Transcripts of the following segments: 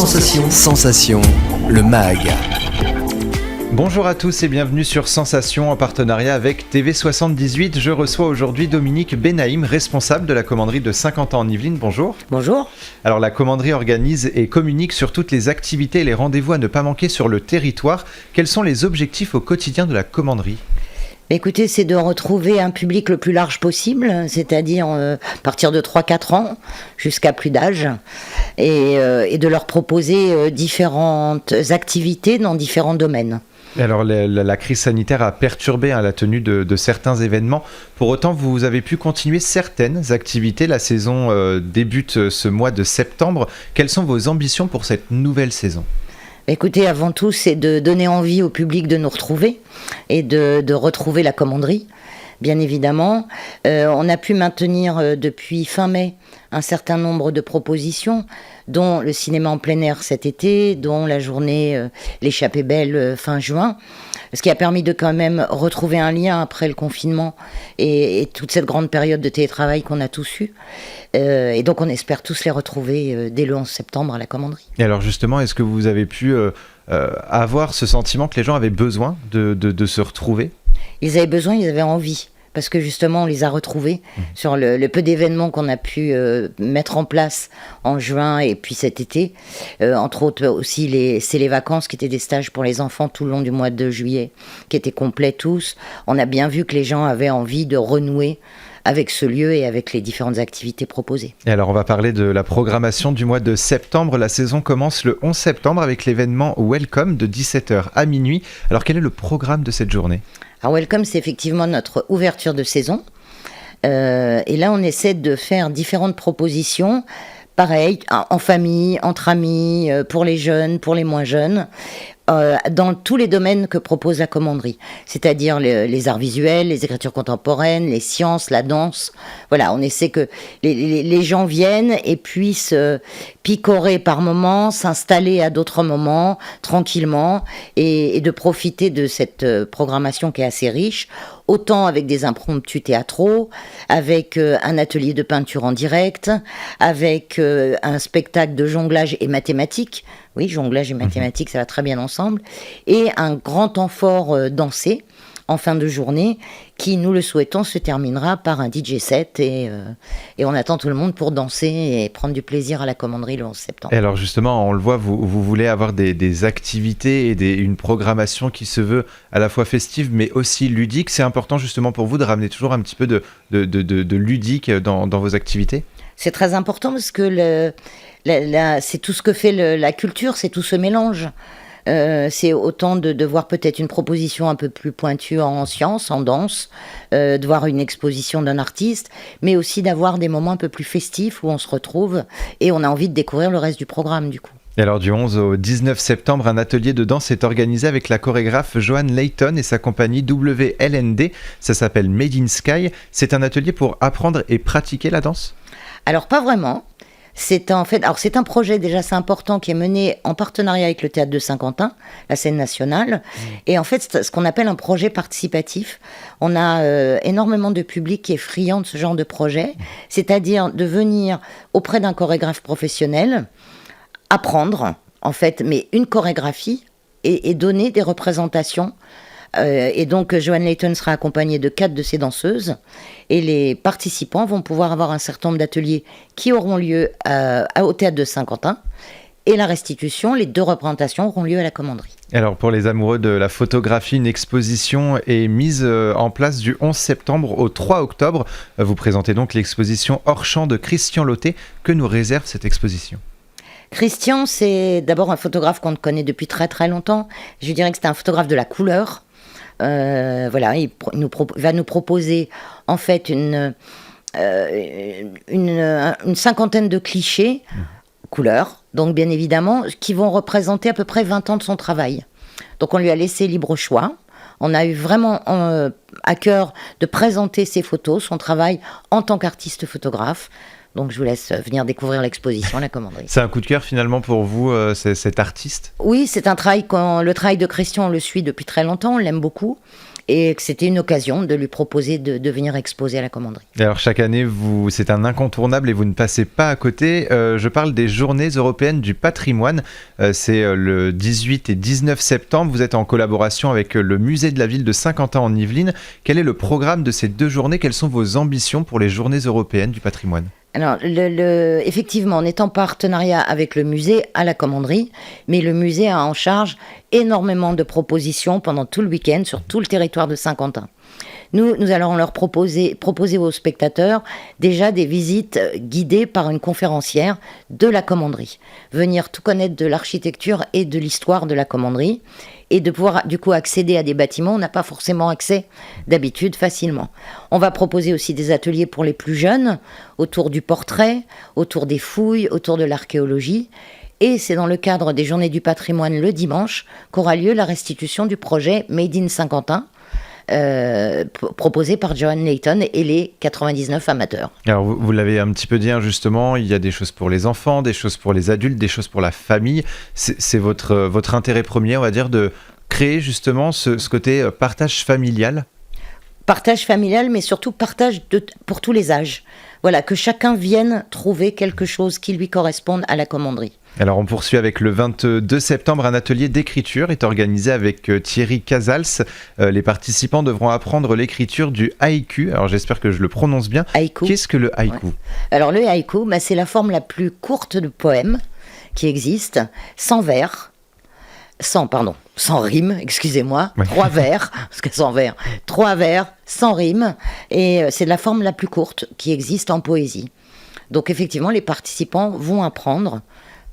Sensation. Sensation, le MAG. Bonjour à tous et bienvenue sur Sensation en partenariat avec TV78. Je reçois aujourd'hui Dominique Benaïm, responsable de la commanderie de Saint-Quentin en Yvelines. Bonjour. Bonjour. Alors la commanderie organise et communique sur toutes les activités et les rendez-vous à ne pas manquer sur le territoire. Quels sont les objectifs au quotidien de la commanderie ? Écoutez, c'est de retrouver un public le plus large possible, c'est-à-dire à partir de 3-4 ans jusqu'à plus d'âge, et de leur proposer différentes activités dans différents domaines. Alors la crise sanitaire a perturbé la tenue de certains événements. Pour autant, vous avez pu continuer certaines activités. La saison débute ce mois de septembre. Quelles sont vos ambitions pour cette nouvelle saison ? Écoutez, avant tout, c'est de donner envie au public de nous retrouver et de retrouver la commanderie, bien évidemment. On a pu maintenir depuis fin mai un certain nombre de propositions, dont le cinéma en plein air cet été, dont la journée L'échappée belle fin juin, ce qui a permis de quand même retrouver un lien après le confinement et toute cette grande période de télétravail qu'on a tous eu. Et donc on espère tous les retrouver dès le 11 septembre à la commanderie. Et alors justement, est-ce que vous avez pu avoir ce sentiment que les gens avaient besoin de se retrouver ? Ils avaient besoin, ils avaient envie. Parce que justement, on les a retrouvés sur le peu d'événements qu'on a pu mettre en place en juin et puis cet été. Entre autres aussi, c'est les vacances qui étaient des stages pour les enfants tout le long du mois de juillet, qui étaient complets tous. On a bien vu que les gens avaient envie de renouer avec ce lieu et avec les différentes activités proposées. Et alors on va parler de la programmation du mois de septembre. La saison commence le 11 septembre avec l'événement Welcome de 17h à minuit. Alors quel est le programme de cette journée ? Alors Welcome, c'est effectivement notre ouverture de saison. Et là, on essaie de faire différentes propositions, pareil, en famille, entre amis, pour les jeunes, pour les moins jeunes, dans tous les domaines que propose la commanderie. C'est-à-dire les arts visuels, les écritures contemporaines, les sciences, la danse. Voilà, on essaie que les gens viennent et puissent picorer par moments, s'installer à d'autres moments, tranquillement, et de profiter de cette programmation qui est assez riche, autant avec des impromptus théâtraux, avec un atelier de peinture en direct, avec un spectacle de jonglage et mathématiques. Oui, jonglage et mathématiques, ça va très bien ensemble. Et un grand temps fort dansé en fin de journée qui, nous le souhaitons, se terminera par un DJ set et on attend tout le monde pour danser et prendre du plaisir à la commanderie le 11 septembre. Et alors justement, on le voit, vous voulez avoir des activités et une programmation qui se veut à la fois festive mais aussi ludique. C'est important justement pour vous de ramener toujours un petit peu de ludique dans vos activités ? C'est très important parce que c'est tout ce que fait la culture, c'est tout ce mélange. C'est autant de voir peut-être une proposition un peu plus pointue en sciences, en danse, de voir une exposition d'un artiste, mais aussi d'avoir des moments un peu plus festifs où on se retrouve et on a envie de découvrir le reste du programme du coup. Et alors du 11 au 19 septembre, un atelier de danse est organisé avec la chorégraphe Joanne Layton et sa compagnie WLND. Ça s'appelle Made in Sky. C'est un atelier pour apprendre et pratiquer la danse ? Alors pas vraiment. C'est un projet déjà c'est important qui est mené en partenariat avec le théâtre de Saint-Quentin, la scène nationale, et en fait c'est ce qu'on appelle un projet participatif. On a énormément de public qui est friand de ce genre de projet, c'est-à-dire de venir auprès d'un chorégraphe professionnel, apprendre en fait, mais une chorégraphie et donner des représentations. Et donc Joanne Layton sera accompagnée de 4 de ses danseuses et les participants vont pouvoir avoir un certain nombre d'ateliers qui auront lieu au théâtre de Saint-Quentin et la restitution, les 2 représentations auront lieu à la commanderie. Alors pour les amoureux de la photographie, une exposition est mise en place du 11 septembre au 3 octobre. Vous présentez donc l'exposition Hors champ de Christian Lotté. Que nous réserve cette exposition ? Christian, c'est d'abord un photographe qu'on connaît depuis très très longtemps. Je dirais que c'est un photographe de la couleur. Voilà, il va nous proposer en fait une cinquantaine de clichés couleurs, donc bien évidemment, qui vont représenter à peu près 20 ans de son travail. Donc on lui a laissé libre choix. On a eu vraiment à cœur de présenter ses photos, son travail en tant qu'artiste photographe. Donc je vous laisse venir découvrir l'exposition, la commanderie. C'est un coup de cœur finalement pour vous, cet artiste ? Oui, c'est un travail, le travail de Christian, on le suit depuis très longtemps, on l'aime beaucoup. et que c'était une occasion de lui proposer de venir exposer à la commanderie. Et alors chaque année, c'est un incontournable et vous ne passez pas à côté. Je parle des Journées européennes du patrimoine. C'est le 18 et 19 septembre. Vous êtes en collaboration avec le musée de la ville de Saint-Quentin en Yvelines. Quel est le programme de ces 2 journées? Quelles sont vos ambitions pour les Journées européennes du patrimoine? Alors, effectivement, on est en partenariat avec le musée à la commanderie, mais le musée a en charge énormément de propositions pendant tout le week-end sur tout le territoire de Saint-Quentin. Nous allons leur proposer aux spectateurs déjà des visites guidées par une conférencière de la commanderie. Venir tout connaître de l'architecture et de l'histoire de la commanderie et de pouvoir du coup accéder à des bâtiments. On n'a pas forcément accès d'habitude facilement. On va proposer aussi des ateliers pour les plus jeunes autour du portrait, autour des fouilles, autour de l'archéologie. Et c'est dans le cadre des Journées du patrimoine le dimanche qu'aura lieu la restitution du projet Made in Saint-Quentin, proposé par Johan Layton et les 99 amateurs. Alors vous l'avez un petit peu dit justement, il y a des choses pour les enfants, des choses pour les adultes, des choses pour la famille. C'est votre intérêt premier, on va dire, de créer justement ce côté partage familial. Partage familial, mais surtout partage pour tous les âges. Voilà, que chacun vienne trouver quelque chose qui lui corresponde à la commanderie. Alors on poursuit avec le 22 septembre, un atelier d'écriture est organisé avec Thierry Casals. Les participants devront apprendre l'écriture du haïku. Alors j'espère que je le prononce bien. Haïku. Qu'est-ce que le haïku? Ouais. Alors le haïku, c'est la forme la plus courte de poème qui existe, sans rime, excusez-moi, ouais. 3 vers, parce que sans vers, 3 vers, sans rime, et c'est la forme la plus courte qui existe en poésie. Donc effectivement, les participants vont apprendre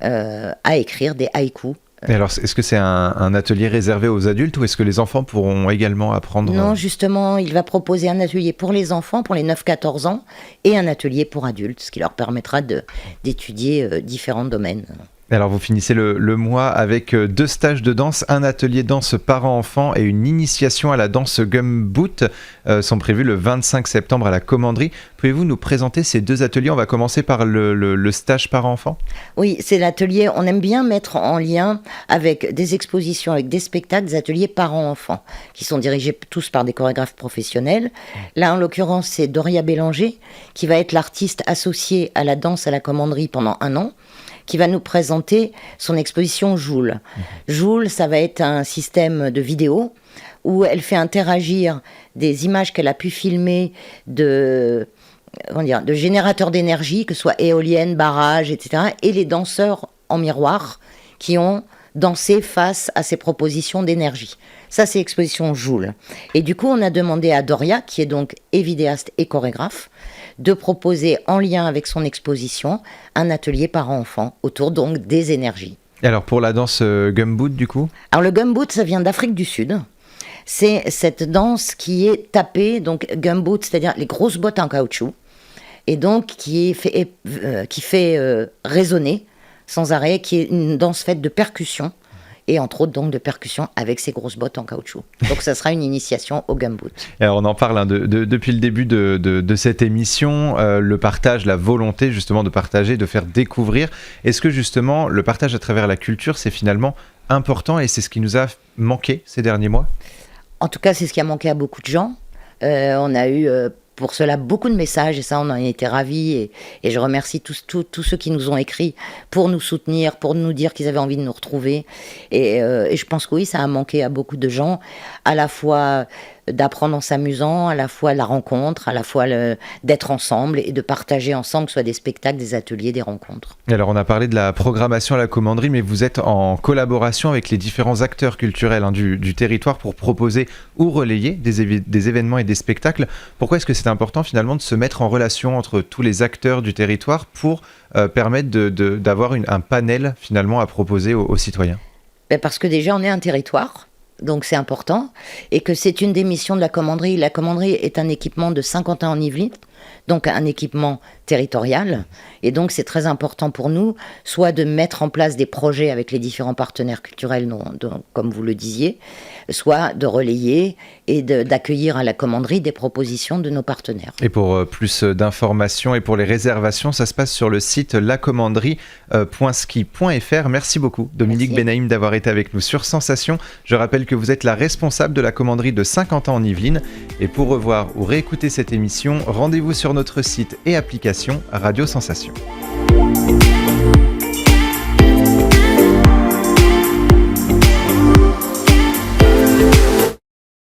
à écrire des haïkus. Et alors, est-ce que c'est un atelier réservé aux adultes ou est-ce que les enfants pourront également apprendre? Non, justement, il va proposer un atelier pour les enfants, pour les 9-14 ans, et un atelier pour adultes, ce qui leur permettra d'étudier différents domaines. Alors vous finissez le mois avec 2 stages de danse, un atelier danse parents-enfants et une initiation à la danse gumboot sont prévus le 25 septembre à la commanderie. Pouvez-vous nous présenter ces 2 ateliers? On va commencer par le stage parents-enfants. Oui, c'est l'atelier, on aime bien mettre en lien avec des expositions, avec des spectacles, des ateliers parents-enfants qui sont dirigés tous par des chorégraphes professionnels. Là, en l'occurrence, c'est Doria Bélanger qui va être l'artiste associée à la danse à la commanderie pendant 1 an, qui va nous présenter son exposition Joule. Joule, ça va être un système de vidéo où elle fait interagir des images qu'elle a pu filmer de générateurs d'énergie, que ce soit éoliennes, barrages, etc., et les danseurs en miroir qui ont dansé face à ces propositions d'énergie. Ça, c'est l'exposition Joule. Et du coup, on a demandé à Doria, qui est donc et vidéaste et chorégraphe, de proposer, en lien avec son exposition, un atelier parents-enfants autour donc des énergies. Et alors pour la danse gumboot du coup? Alors le gumboot, ça vient d'Afrique du Sud. C'est cette danse qui est tapée, donc gumboot, c'est-à-dire les grosses bottes en caoutchouc, et donc qui fait résonner sans arrêt, qui est une danse faite de percussions, et entre autres donc de percussions avec ces grosses bottes en caoutchouc. Donc ça sera une initiation au gumboot. Alors on en parle depuis le début de cette émission, le partage, la volonté justement de partager, de faire découvrir. Est-ce que justement le partage à travers la culture, c'est finalement important et c'est ce qui nous a manqué ces derniers mois? En tout cas, c'est ce qui a manqué à beaucoup de gens. On a eu pour cela beaucoup de messages et ça, on en a été ravis. Et je remercie tous ceux qui nous ont écrit pour nous soutenir, pour nous dire qu'ils avaient envie de nous retrouver. Et je pense que oui, ça a manqué à beaucoup de gens, à la fois d'apprendre en s'amusant, à la fois la rencontre, à la fois d'être ensemble et de partager ensemble, que ce soit des spectacles, des ateliers, des rencontres. Alors on a parlé de la programmation à la commanderie, mais vous êtes en collaboration avec les différents acteurs culturels du territoire pour proposer ou relayer des événements et des spectacles. Pourquoi est-ce que c'est important finalement de se mettre en relation entre tous les acteurs du territoire pour permettre d'avoir un panel finalement à proposer aux citoyens? Parce que déjà on est un territoire. Donc c'est important, et que c'est une des missions de la commanderie. La commanderie est un équipement de Saint-Quentin en Yvelines, donc un équipement territoriale. Et donc, c'est très important pour nous, soit de mettre en place des projets avec les différents partenaires culturels, comme vous le disiez, soit de relayer et d'accueillir à la commanderie des propositions de nos partenaires. Et pour plus d'informations et pour les réservations, ça se passe sur le site lacommanderie.ski.fr. Merci beaucoup, Dominique Benaïm, d'avoir été avec nous sur Sensation. Je rappelle que vous êtes la responsable de la commanderie de Saint-Quentin en Yvelines. Et pour revoir ou réécouter cette émission, rendez-vous sur notre site et application Radio Sensation.